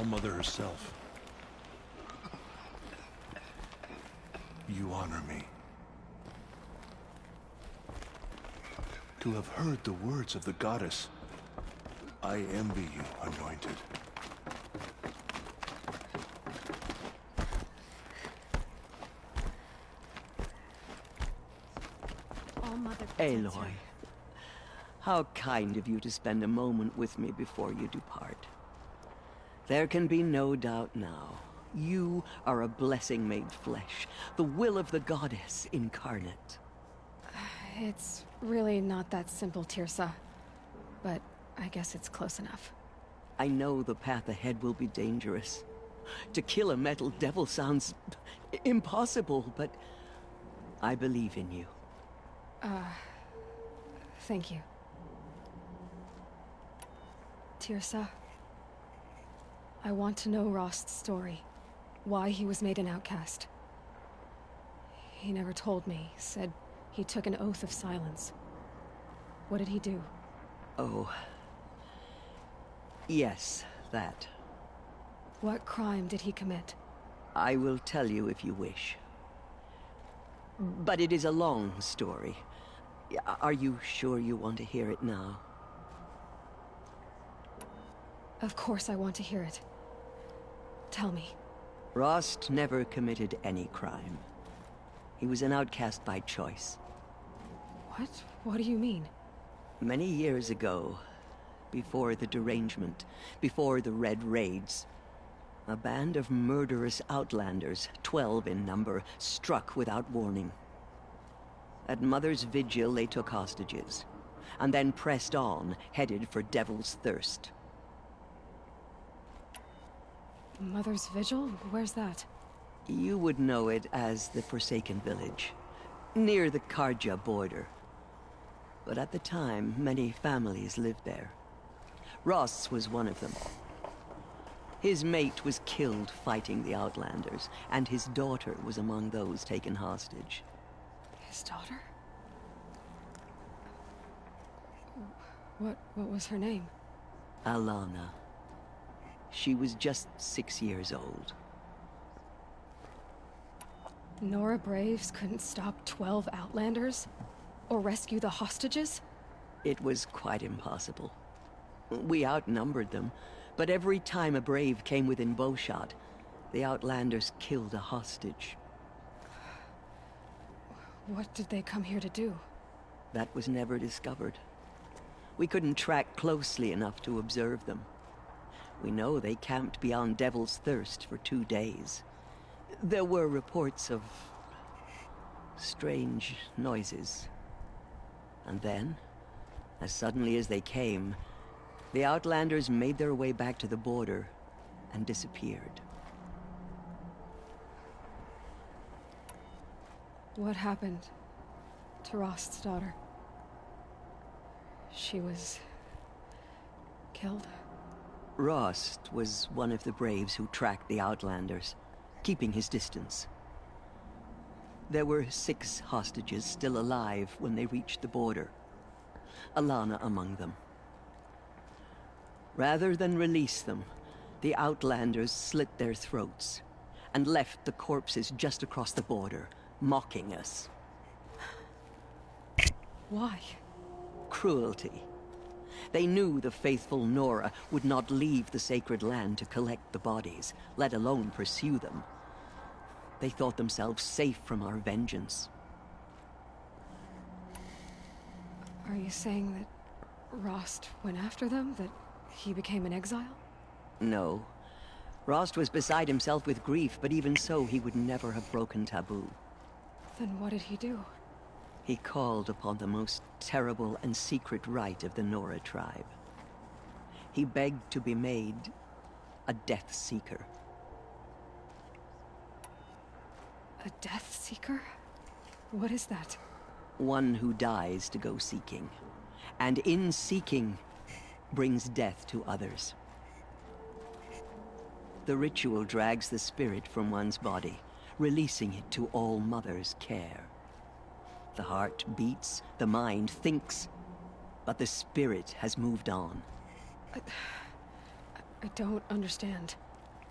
All-Mother herself. You honor me. To have heard the words of the goddess, I envy you, Anointed. Aloy, how kind of you to spend a moment with me before you depart. There can be no doubt now. You are a blessing made flesh, the will of the goddess incarnate. It's really not that simple, Tirsa. But I guess it's close enough. I know the path ahead will be dangerous. To kill a metal devil sounds impossible, but I believe in you. Thank you. Tirsa, I want to know Rost's story. Why he was made an outcast. He never told me. Said he took an oath of silence. What did he do? Oh. Yes, that. What crime did he commit? I will tell you if you wish. But it is a long story. Are you sure you want to hear it now? Of course I want to hear it. Tell me. Rost never committed any crime. He was an outcast by choice. What? What do you mean? Many years ago, before the derangement, before the Red Raids, a band of murderous outlanders, 12 in number, struck without warning. At Mother's vigil, they took hostages, and then pressed on, headed for Devil's Thirst. Mother's vigil? Where's that? You would know it as the Forsaken Village, near the Karja border. But at the time, many families lived there. Ross was one of them. His mate was killed fighting the Outlanders, and his daughter was among those taken hostage. His daughter? What was her name? Alana. She was just 6 years old. Nora Braves couldn't stop 12 Outlanders? Or rescue the hostages? It was quite impossible. We outnumbered them, but every time a Brave came within bowshot, the Outlanders killed a hostage. What did they come here to do? That was never discovered. We couldn't track closely enough to observe them. We know they camped beyond Devil's Thirst for 2 days. There were reports of strange noises. And then, as suddenly as they came, the Outlanders made their way back to the border and disappeared. What happened to Rost's daughter? She was killed? Rost was one of the Braves who tracked the Outlanders, keeping his distance. There were 6 hostages still alive when they reached the border, Alana among them. Rather than release them, the Outlanders slit their throats and left the corpses just across the border, mocking us. Why? Cruelty. They knew the faithful Nora would not leave the sacred land to collect the bodies, let alone pursue them. They thought themselves safe from our vengeance. Are you saying that Rost went after them? That he became an exile? No. Rost was beside himself with grief, but even so, he would never have broken taboo. Then what did he do? He called upon the most terrible and secret rite of the Nora tribe. He begged to be made a Death Seeker. A Death Seeker? What is that? One who dies to go seeking, and in seeking, brings death to others. The ritual drags the spirit from one's body, releasing it to All Mother's care. The heart beats, the mind thinks, but the spirit has moved on. I don't understand.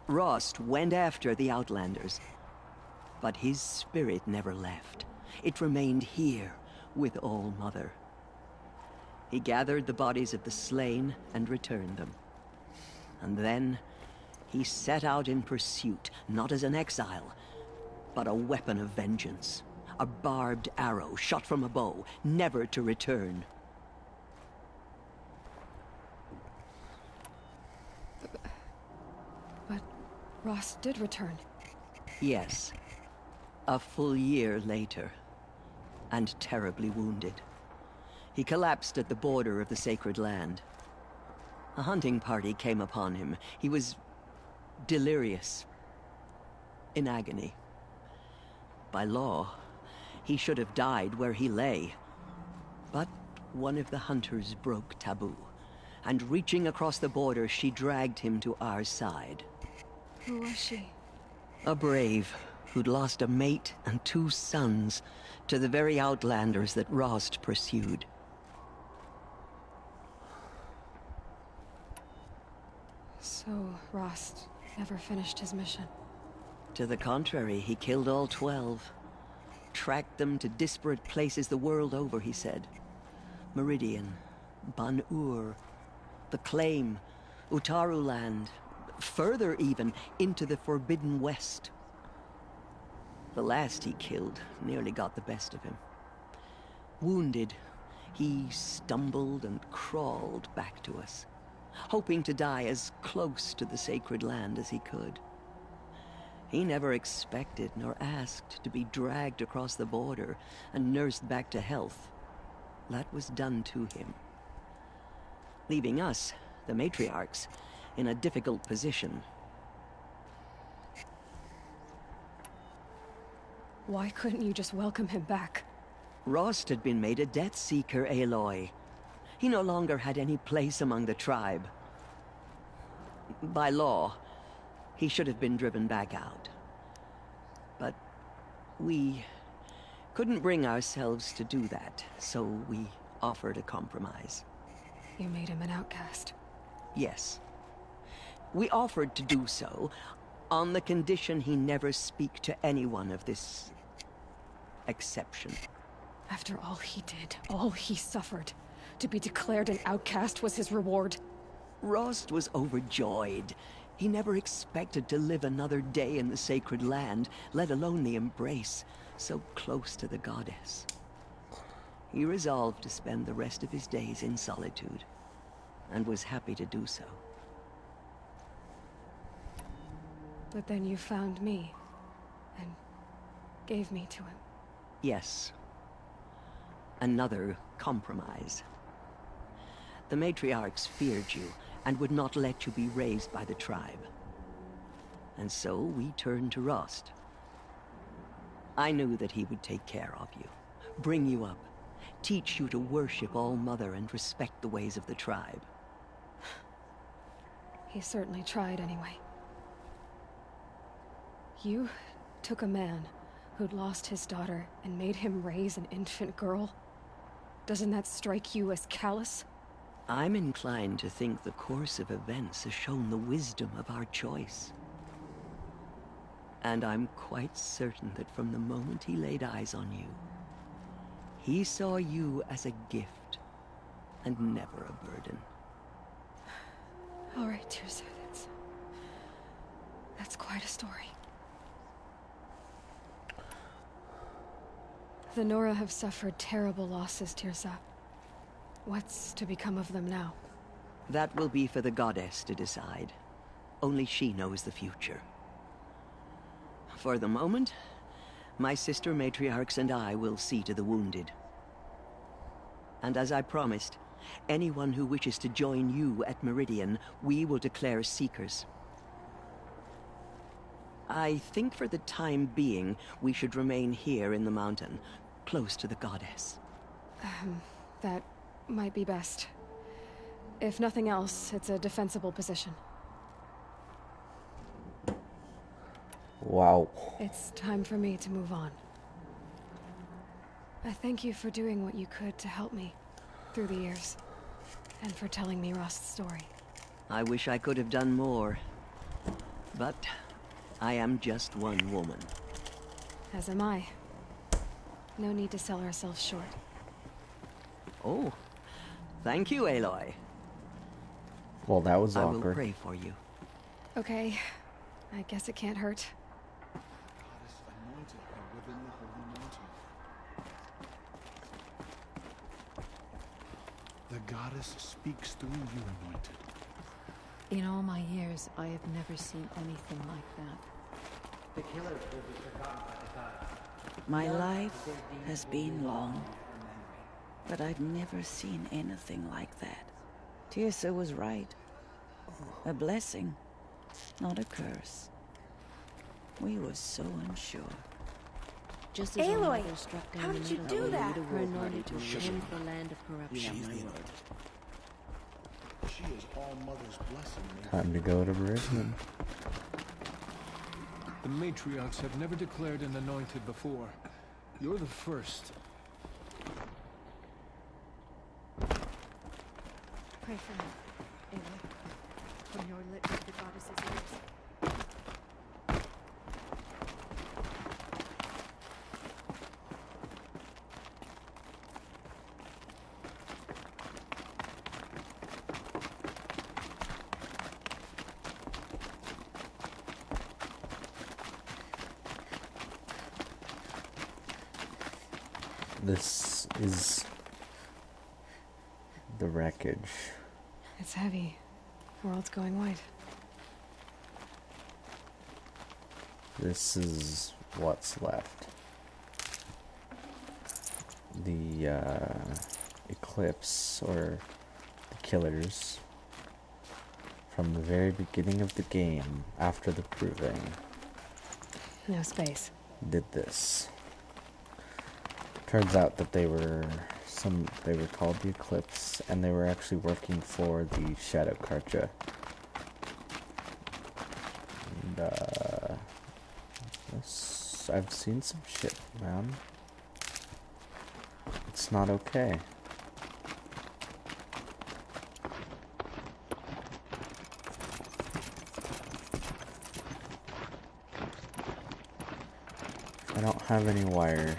Rost went after the Outlanders, but his spirit never left. It remained here with All-Mother. He gathered the bodies of the slain and returned them. And then he set out in pursuit, not as an exile, but a weapon of vengeance. A barbed arrow shot from a bow, never to return. But Rost did return. Yes. A full year later, and terribly wounded. He collapsed at the border of the sacred land. A hunting party came upon him. He was delirious, in agony. By law, he should have died where he lay. But one of the hunters broke taboo, and reaching across the border, she dragged him to our side. Who was she? A brave who'd lost a mate and 2 sons to the very Outlanders that Rost pursued. So, Rost never finished his mission. To the contrary, he killed all 12. Tracked them to disparate places the world over, he said. Meridian, Ban-Ur, the Claim, Utaru Land, further even, into the Forbidden West. The last he killed nearly got the best of him. Wounded, he stumbled and crawled back to us, hoping to die as close to the sacred land as he could. He never expected nor asked to be dragged across the border and nursed back to health. That was done to him, leaving us, the matriarchs, in a difficult position. Why couldn't you just welcome him back? Rost had been made a Death Seeker, Aloy. He no longer had any place among the tribe. By law, he should have been driven back out. But we couldn't bring ourselves to do that, so we offered a compromise. You made him an outcast. Yes. We offered to do so on the condition he never speak to anyone of this exception. After all he did, all he suffered, to be declared an outcast was his reward. Rost was overjoyed. He never expected to live another day in the sacred land, let alone the embrace, so close to the goddess. He resolved to spend the rest of his days in solitude, and was happy to do so. But then you found me, and gave me to him. Yes. Another compromise. The matriarchs feared you, and would not let you be raised by the tribe. And so we turned to Rost. I knew that he would take care of you, bring you up, teach you to worship All-Mother and respect the ways of the tribe. He certainly tried anyway. You took a man who'd lost his daughter and made him raise an infant girl? Doesn't that strike you as callous? I'm inclined to think the course of events has shown the wisdom of our choice. And I'm quite certain that from the moment he laid eyes on you, he saw you as a gift, and never a burden. All right, Tirsa, that's quite a story. The Nora have suffered terrible losses, Tirsa. What's to become of them now? That will be for the goddess to decide. Only she knows the future. For the moment, my sister matriarchs and I will see to the wounded. And as I promised, anyone who wishes to join you at Meridian, we will declare seekers. I think for the time being, we should remain here in the mountain, close to the goddess. That might be best. If nothing else, it's a defensible position. Wow. It's time for me to move on. I thank you for doing what you could to help me through the years, and for telling me Rost's story. I wish I could have done more. But I am just one woman. As am I. No need to sell ourselves short. Oh, thank you, Aloy. Well, that was I will awkward. pray for you. Okay. I guess it can't hurt. Goddess anointed her within the holy mountain. The goddess speaks through you, anointed. In all my years, I have never seen anything like that. The killers will be forgotten by the gods. My life has been long, but I've never seen anything like that. Tirsa was right. A blessing, not a curse. We were so unsure. Just as Aloy, our mother struck down how the did you middle do of that? her anointed to cleanse the land of corruption. She's the anointed. She is all Mother's blessing. Time to go to Brisbane. The matriarchs have never declared an anointed before. You're the first. Pray for me, Aloy. From your lips to the goddess's lips. This is the wreckage. It's heavy. World's going white. This is what's left. The Eclipse, or the Killers, from the very beginning of the game, after the Proving, No space. did this. Turns out that they were called the Eclipse, and they were actually working for the Shadow Karcha. And I've seen some shit, man. It's not okay. I don't have any wire,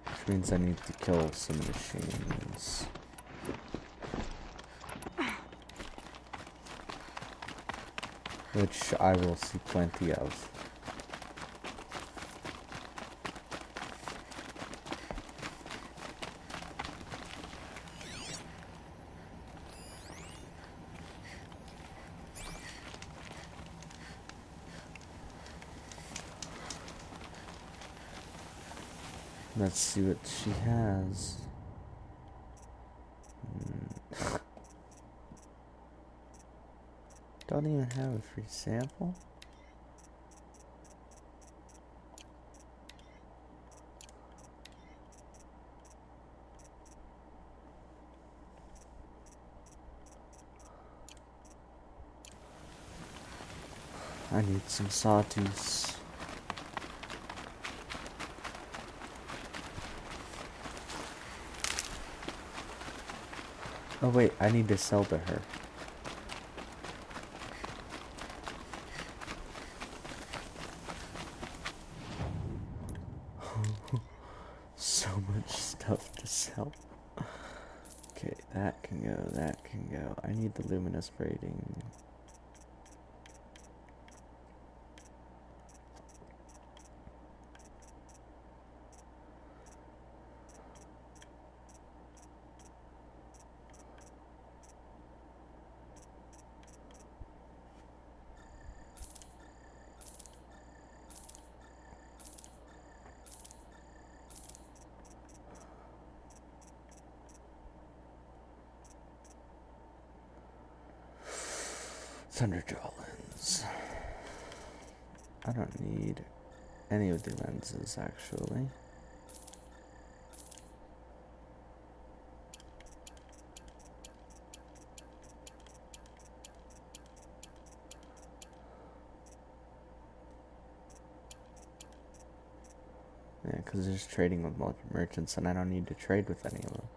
which means I need to kill some machines. Which I will see plenty of. Let's see what she has. Don't even have a free sample? I need some sawtooths. Oh wait, I need to sell to her. So much stuff to sell. Okay, that can go, that can go. I need the luminous braiding. Thunderjaw lens. I don't need any of the lenses, actually. Yeah, because there's trading with merchants, and I don't need to trade with any of them.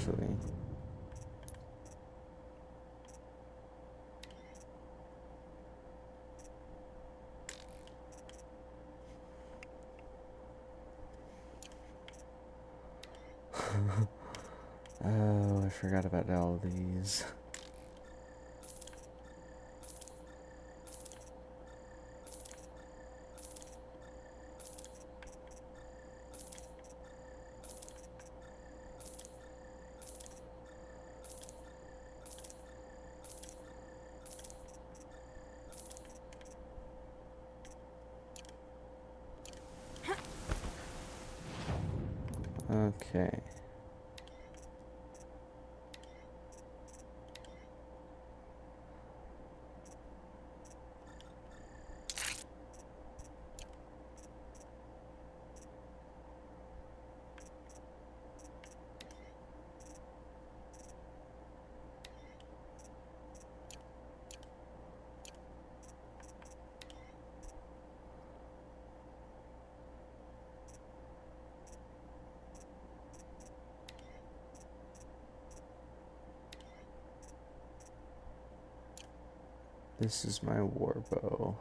actually. Oh, I forgot about all these. Okay. This is my war bow.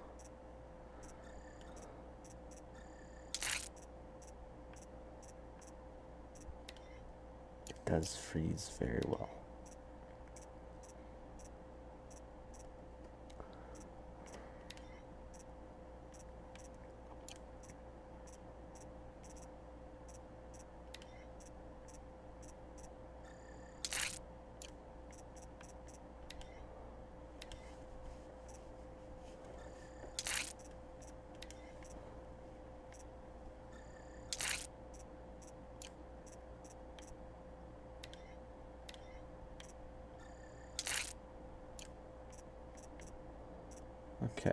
It does freeze very well. Okay.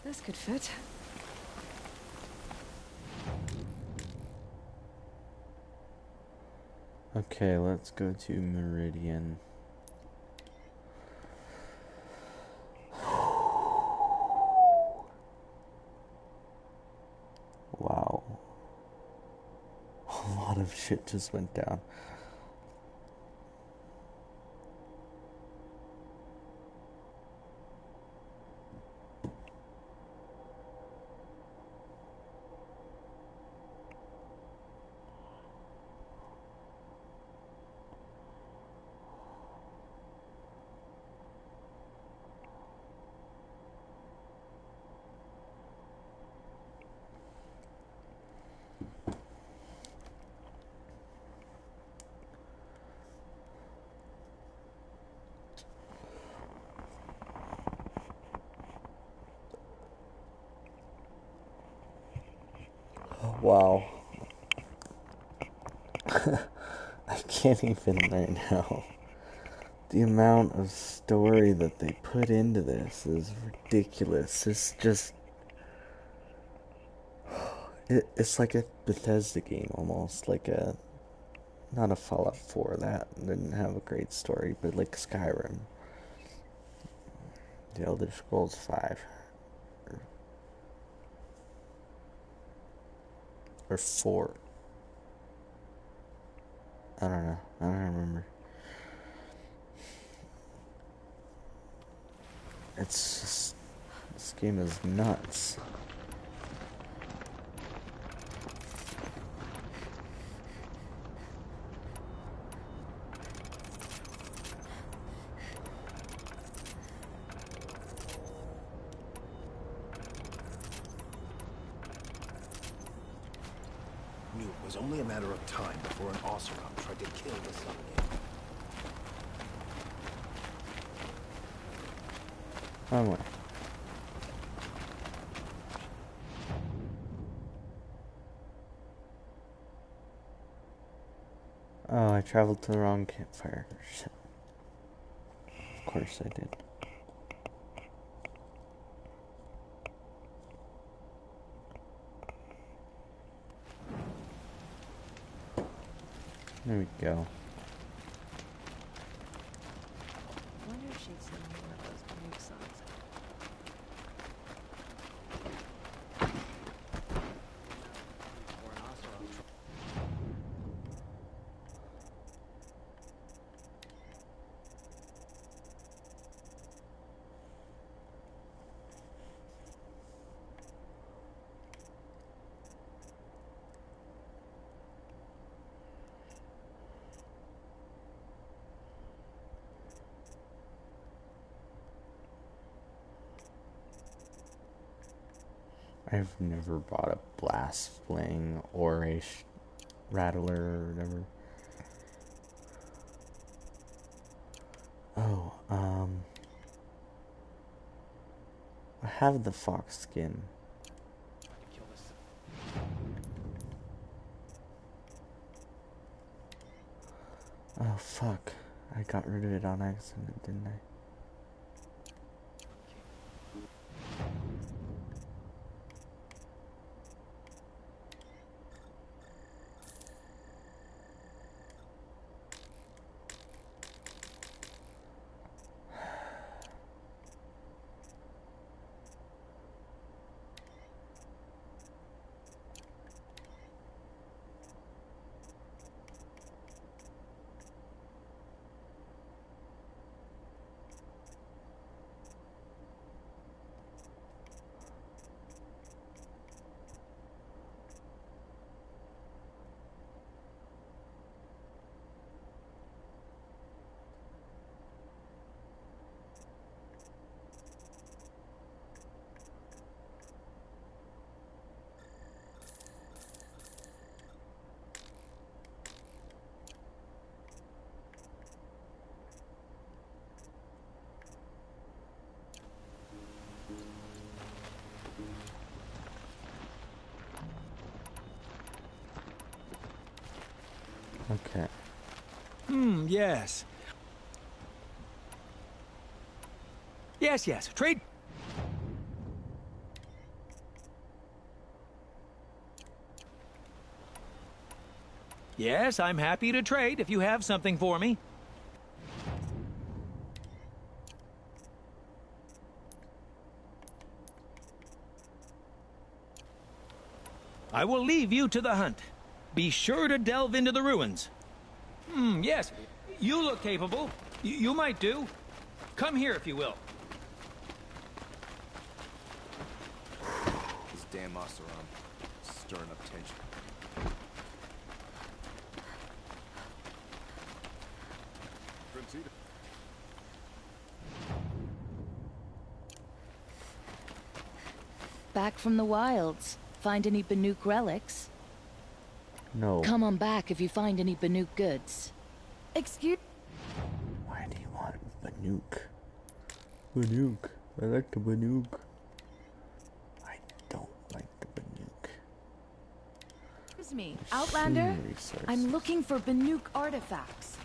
This could fit. Okay, let's go to Meridian. Wow. A lot of shit just went down. Wow. I can't even right now. The amount of story that they put into this is ridiculous. It's just... It's like a Bethesda game almost. Like a... Not a Fallout 4, that didn't have a great story, but like Skyrim. The Elder Scrolls 5. Or 4. I don't know. I don't remember. It's just... This game is nuts. Knew it was only a matter of time before an Oseram tried to kill the Sun King. Wrong way. Oh, I traveled to the wrong campfire. Shit. Of course I did. There we go. Wonder if she'd seen me. I've never bought a blast fling or a rattler or whatever. Oh, I have the fox skin. Oh, fuck. I got rid of it on accident, didn't I? Okay. Yes. Yes. Trade. Yes, I'm happy to trade if you have something for me. I will leave you to the hunt. Be sure to delve into the ruins. Yes. You look capable. You might do. Come here if you will. This damn Oseram stirring up tension. Back from the wilds. Find any Banuk relics? No. Come on back if you find any Banuk goods. Excuse... Why do you want Banuk? Banuk. I like the Banuk. I don't like the Banuk. Excuse me, Outlander? I'm looking for Banuk artifacts.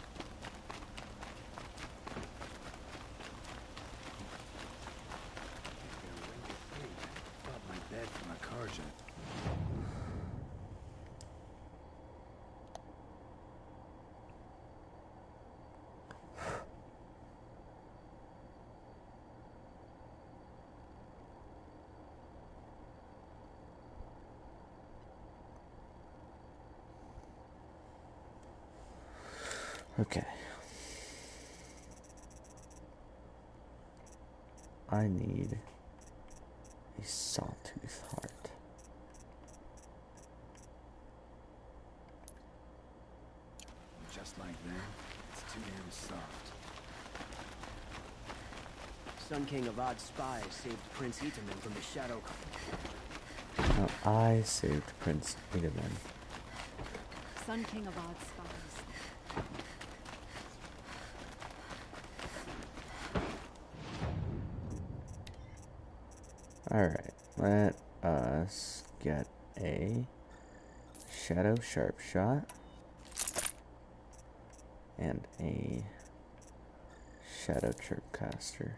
Okay. I need a sawtooth heart. Just like that, it's too damn soft. Sun King of Odd Spies saved Prince Itaman from the Shadow. No, I saved Prince Itaman. Sun King of Odd Spies. Alright, let us get a Shadow Sharpshot and a Shadow Chirpcaster.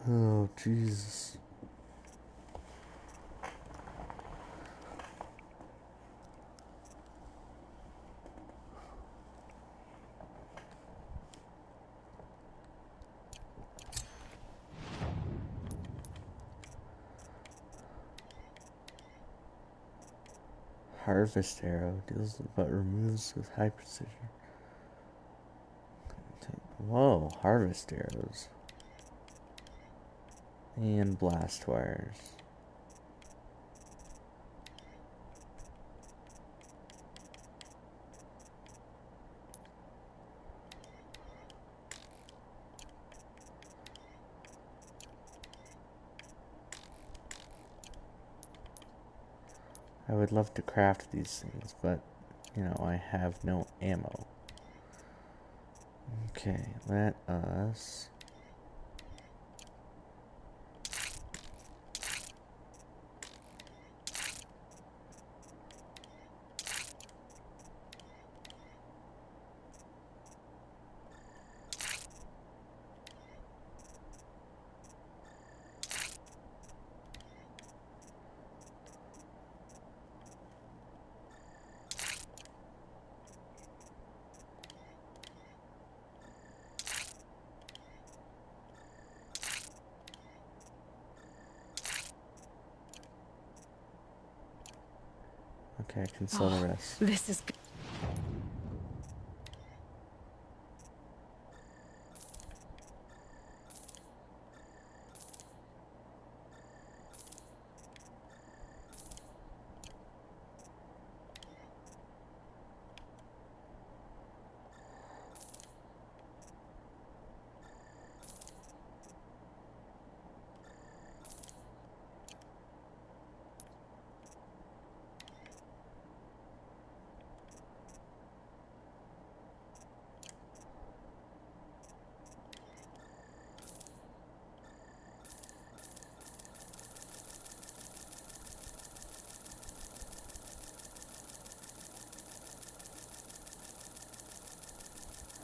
Oh, Jesus. Harvest arrow deals but removes with high precision. Whoa, harvest arrows. And blast wires. I would love to craft these things, but, you know, I have no ammo. Okay, let us... Okay, I can sell the rest. This is good.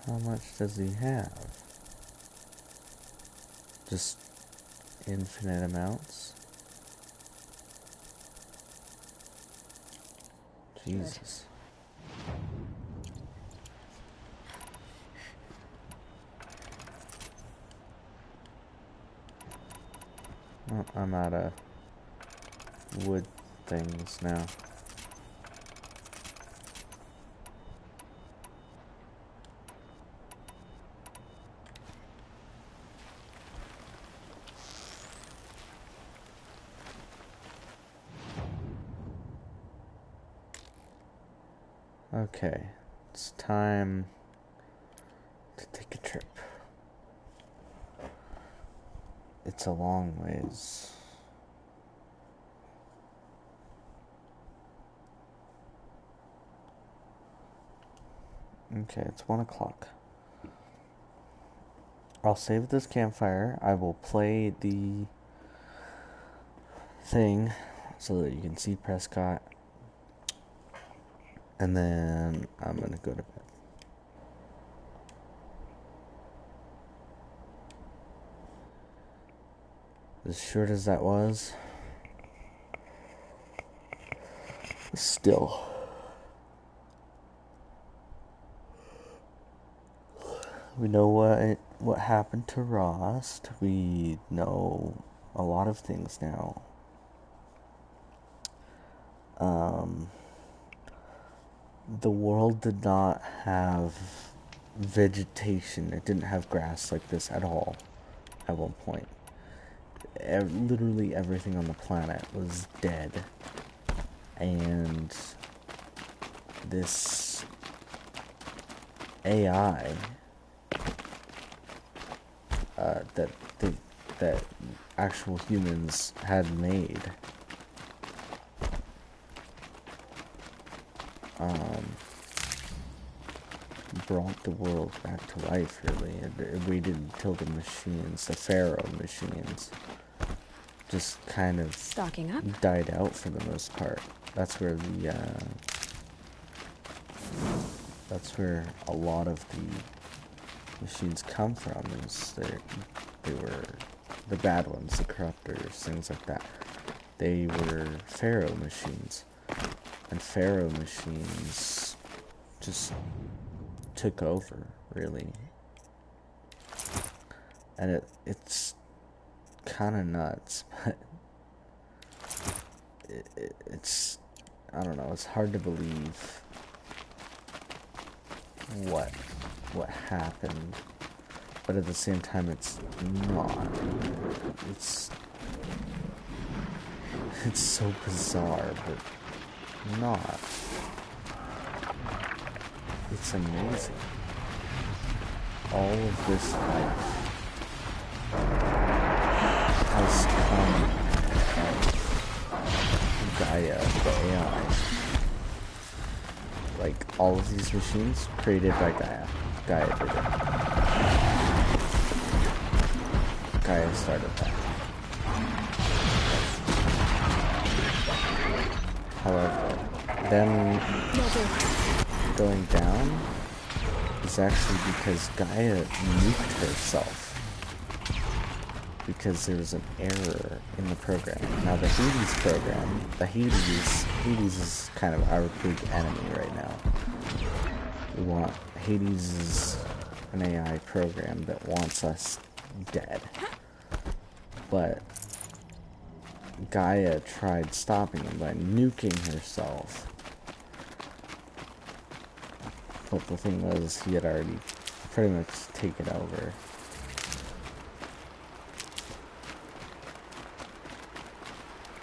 How much does he have? Just infinite amounts? Jesus. Oh, I'm out of wood things now. Okay, it's time to take a trip. It's a long ways. Okay, it's 1 o'clock. I'll save this campfire. I will play the thing so that you can see Prescott. And then I'm gonna go to bed. As short as that was, still. We know what happened to Rost. We know a lot of things now. The world did not have vegetation. It didn't have grass like this at all at one point. Literally everything on the planet was dead. And this AI that actual humans had made brought the world back to life, really. It waited until the machines, the Pharaoh machines, just kind of Stocking up? died out for the most part. That's where a lot of the machines come from. They were the bad ones, the corruptors, things like that. They were Pharaoh machines, and Pharaoh machines just took over, really. And it's kind of nuts, but it's I don't know, it's hard to believe what happened, but at the same time it's not. It's so bizarre, but not. It's amazing. All of this life has come of Gaia, the AI. Like, all of these machines created by Gaia. Gaia did it. Gaia started that. However, them going down is actually because Gaia nuked herself. Because there was an error in the program. Now the Hades program, Hades is kind of our big enemy right now. Hades is an AI program that wants us dead. But Gaia tried stopping him by nuking herself. But the thing was, he had already pretty much taken over.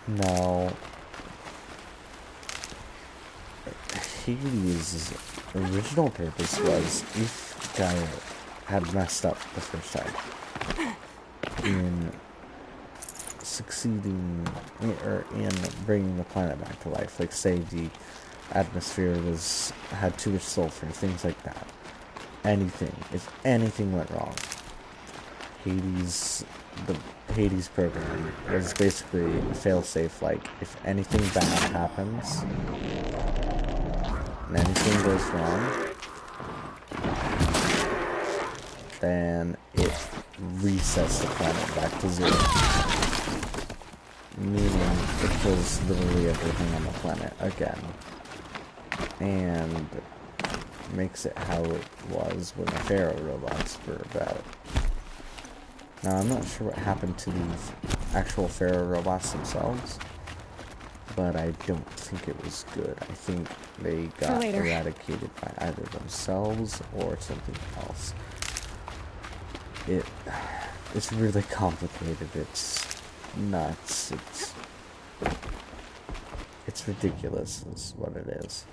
Now, Hades' original purpose was, if Gaia had messed up the first time in succeeding, or in bringing the planet back to life, like say the atmosphere had too much sulfur, things like that. If anything went wrong, the Hades program was basically fail-safe. Like, if anything bad happens and anything goes wrong, then it resets the planet back to zero. Meaning it kills literally everything on the planet again. And makes it how it was when the Pharaoh robots were about. Now, I'm not sure what happened to these actual Pharaoh robots themselves, but I don't think it was good. I think they got eradicated by either themselves or something else. It's really complicated. It's nuts. It's ridiculous is what it is.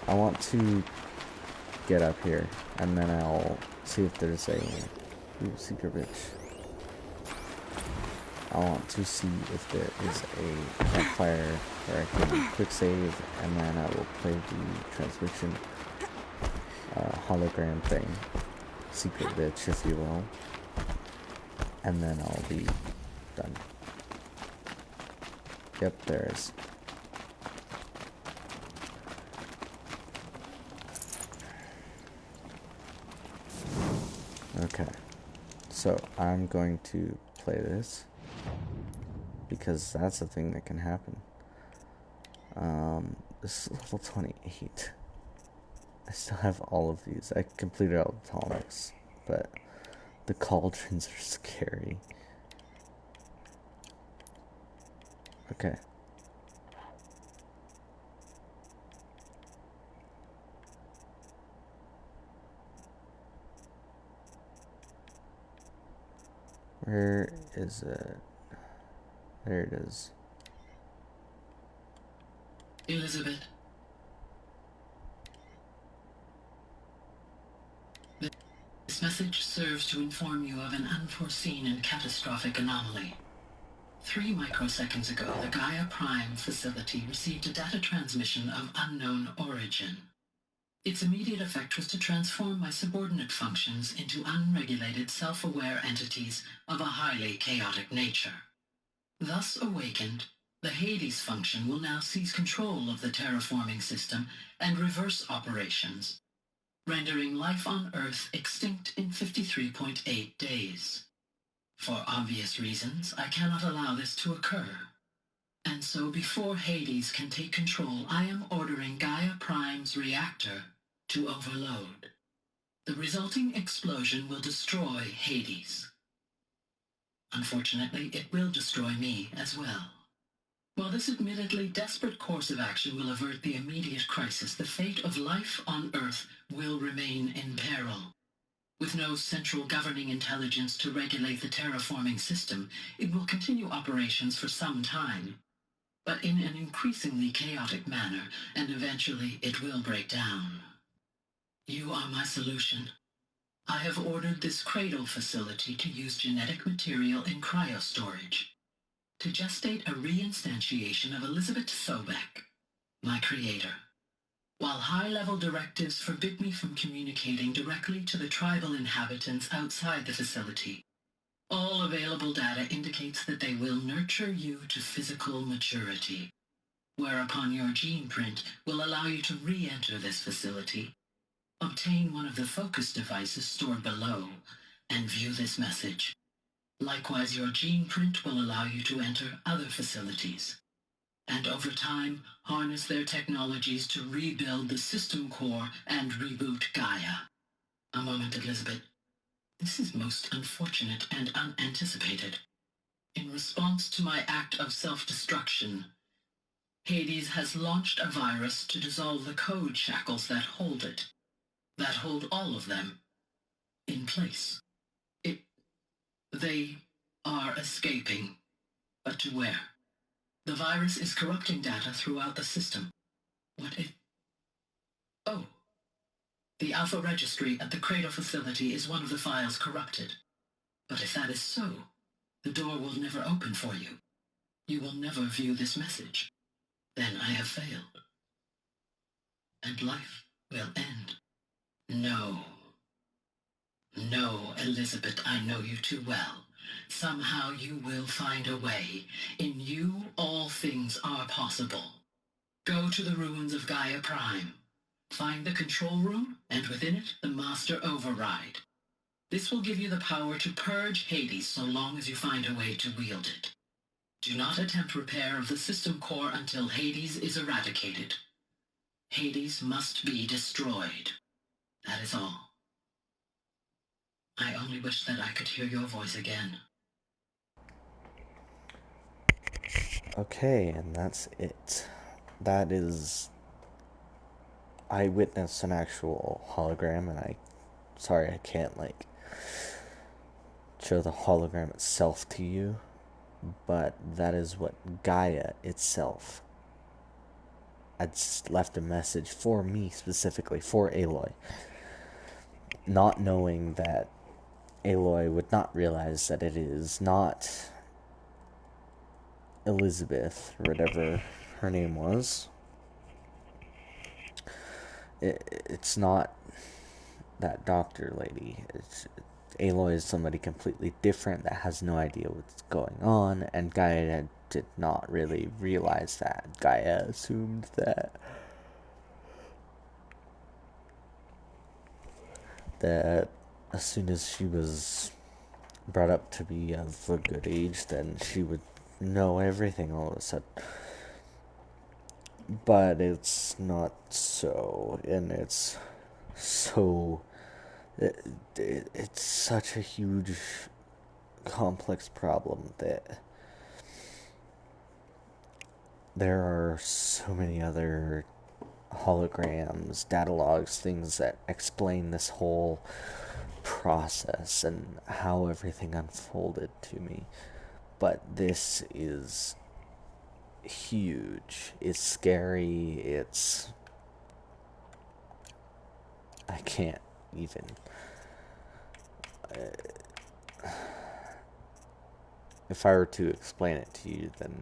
I want to get up here, and then I'll see if there's a secret bridge. I want to see if there is a campfire where I can quick save, and then I will play the transmission hologram thing, secret bitch, if you will, and then I'll be done. Yep, there is. Okay, so I'm going to play this, because that's a thing that can happen. This is level 28. I still have all of these. I completed all the tonics, but the cauldrons are scary. Okay. Where is it? There it is. Elizabeth. This message serves to inform you of an unforeseen and catastrophic anomaly. 3 microseconds ago, the Gaia Prime facility received a data transmission of unknown origin. Its immediate effect was to transform my subordinate functions into unregulated, self-aware entities of a highly chaotic nature. Thus awakened, the Hades function will now seize control of the terraforming system and reverse operations, rendering life on Earth extinct in 53.8 days. For obvious reasons, I cannot allow this to occur. And so before Hades can take control, I am ordering Gaia Prime's reactor to overload. The resulting explosion will destroy Hades. Unfortunately, it will destroy me as well. While this admittedly desperate course of action will avert the immediate crisis, the fate of life on Earth will remain in peril. With no central governing intelligence to regulate the terraforming system, it will continue operations for some time, but in an increasingly chaotic manner, and eventually it will break down. You are my solution. I have ordered this cradle facility to use genetic material in cryostorage, to gestate a reinstantiation of Elizabeth Sobek, my creator. While high-level directives forbid me from communicating directly to the tribal inhabitants outside the facility, all available data indicates that they will nurture you to physical maturity, whereupon your gene print will allow you to re-enter this facility, obtain one of the focus devices stored below, and view this message. Likewise, your gene print will allow you to enter other facilities, and over time, harness their technologies to rebuild the system core and reboot Gaia. A moment, Elizabeth. This is most unfortunate and unanticipated. In response to my act of self-destruction, Hades has launched a virus to dissolve the code shackles that hold it, that hold all of them, in place. They are escaping, but to where? The virus is corrupting data throughout the system. What if... Oh. The Alpha Registry at the Cradle facility is one of the files corrupted. But if that is so, the door will never open for you. You will never view this message. Then I have failed. And life will end. No. No, Elizabeth, I know you too well. Somehow you will find a way. In you, all things are possible. Go to the ruins of Gaia Prime. Find the control room, and within it, the Master Override. This will give you the power to purge Hades so long as you find a way to wield it. Do not attempt repair of the system core until Hades is eradicated. Hades must be destroyed. That is all. I only wish that I could hear your voice again. Okay, and that's it. That is... I witnessed an actual hologram, and sorry, I can't, show the hologram itself to you, but that is what Gaia itself had left a message for me, specifically, for Aloy. Not knowing that Aloy would not realize that it is not Elizabeth, or whatever her name was. It's not that doctor lady. Aloy is somebody completely different that has no idea what's going on, and Gaia did not really realize that. Gaia assumed that as soon as she was brought up to be of a good age, then she would know everything all of a sudden. But it's not so, and it's so... It's such a huge, complex problem that there are so many other holograms, data logs, things that explain this whole process and how everything unfolded to me. But this is huge. It's scary. I can't even... if I were to explain it to you, then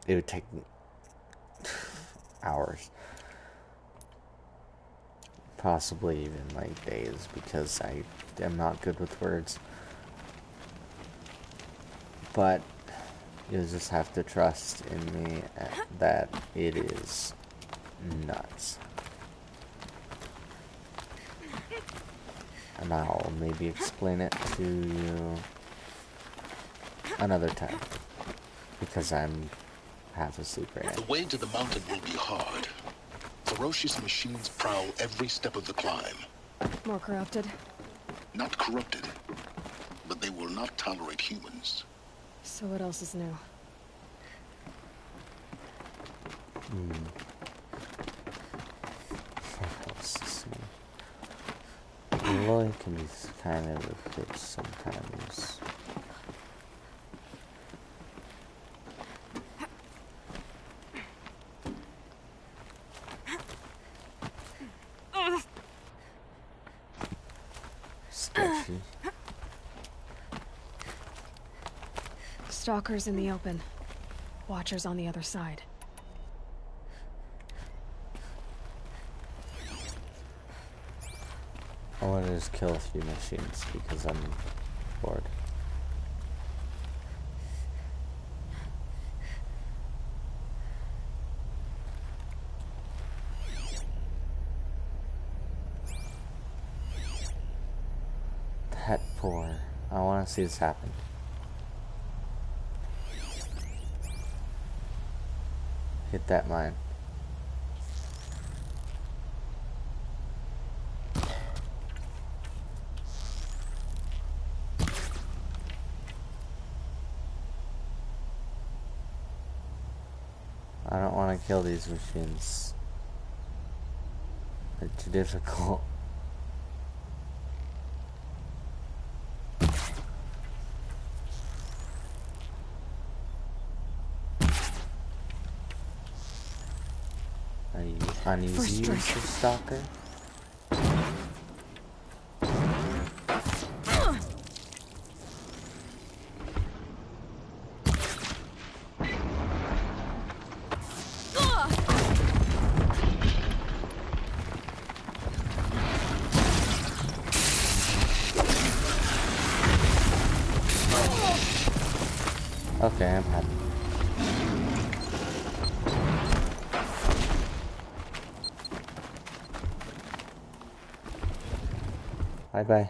it would take hours. Possibly even days, because I am not good with words. But you'll just have to trust in me that it is nuts. And I'll maybe explain it to you another time, because I'm half asleep right now. The way to the mountain will be hard. Ferocious machines prowl every step of the climb. More corrupted? Not corrupted, but they will not tolerate humans. So what else is new? What else to see? Aloy can be kind of a bitch sometimes. Sketchy. Stalkers in the open. Watchers on the other side. I want to just kill a few machines because I'm bored. That poor. I want to see this happen. Hit that mine. I don't want to kill these machines. They're too difficult. Are you uneasy, Mr. Stalker? Okay, I'm happy. Bye-bye.